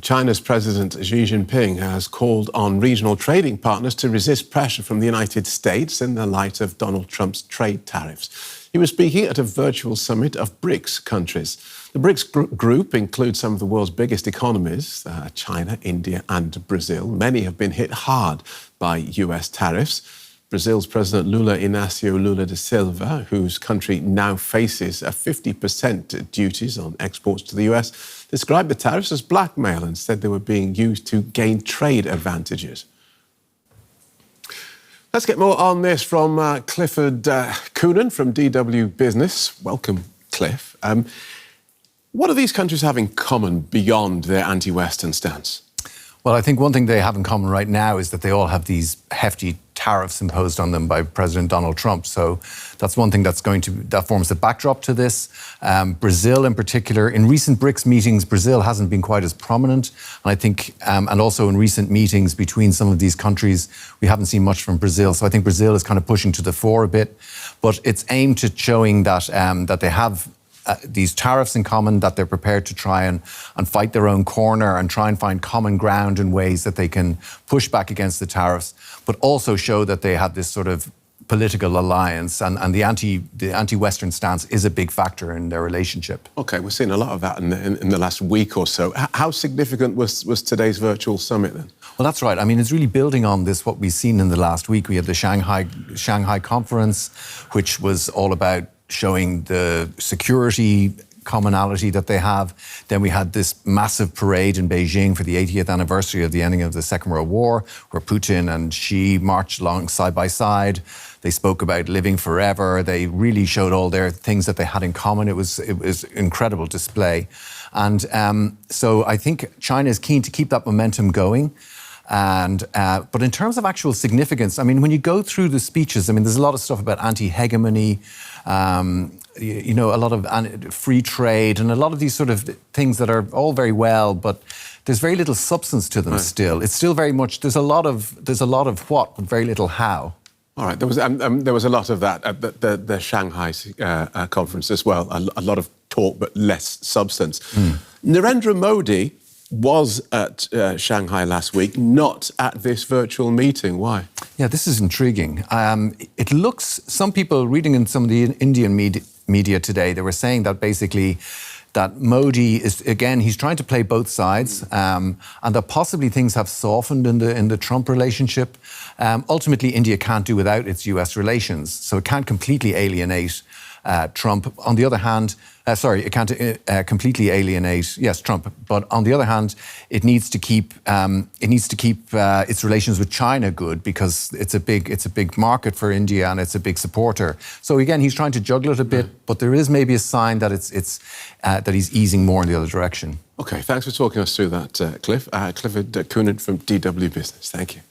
China's President Xi Jinping has called on regional trading partners to resist pressure from the United States in the light of Donald Trump's trade tariffs. He was speaking at a virtual summit of BRICS countries. The BRICS group includes some of the world's biggest economies, China, India and Brazil. Many have been hit hard by US tariffs. Brazil's President Lula Inácio Lula da Silva, whose country now faces 50% duties on exports to the US, described the tariffs as blackmail and said they were being used to gain trade advantages. Let's get more on this from Clifford Coonan from DW Business. Welcome, Cliff. What do these countries have in common beyond their anti-Western stance? Well, I think one thing they have in common right now is that they all have these hefty tariffs imposed on them by President Donald Trump. So that's one thing that forms the backdrop to this. Brazil in particular, in recent BRICS meetings, Brazil hasn't been quite as prominent. And I think, and also in recent meetings between some of these countries, we haven't seen much from Brazil. So I think Brazil is kind of pushing to the fore a bit, but it's aimed at showing that, that they have these tariffs in common, that they're prepared to try and fight their own corner and try and find common ground in ways that they can push back against the tariffs, but also show that they have this sort of political alliance and the anti-Western stance is a big factor in their relationship. OK, we're seeing a lot of that in the last week or so. How significant was today's virtual summit then? Well, that's right. I mean, it's really building on this, what we've seen in the last week. We had the Shanghai conference, which was all about showing the security commonality that they have. Then we had this massive parade in Beijing for the 80th anniversary of the ending of the Second World War, where Putin and Xi marched along side by side. They spoke about living forever. They really showed all their things that they had in common. It was incredible display. And so I think China is keen to keep that momentum going. And but in terms of actual significance, I mean, when you go through the speeches, I mean, there's a lot of stuff about anti-hegemony, you know, a lot of free trade and a lot of these sort of things that are all very well, but there's very little substance to them. Right. Still. It's still very much, there's a lot of what, but very little how. All right, there was a lot of that at the Shanghai conference as well, a lot of talk but less substance. Narendra Modi was at Shanghai last week, not at this virtual meeting. Why? Yeah, this is intriguing. It looks, some people reading in some of the Indian media today, they were saying that basically that Modi is, again, he's trying to play both sides, and that possibly things have softened in the Trump relationship. Ultimately, India can't do without its US relations, so it can't completely alienate Trump. On the other hand, it can't completely alienate, yes, Trump. But on the other hand, it needs to keep its relations with China good, because it's a big market for India and it's a big supporter. So again, he's trying to juggle it a bit, but there is maybe a sign that that he's easing more in the other direction. OK, thanks for talking us through that, Cliff. Clifford Coonan from DW Business. Thank you.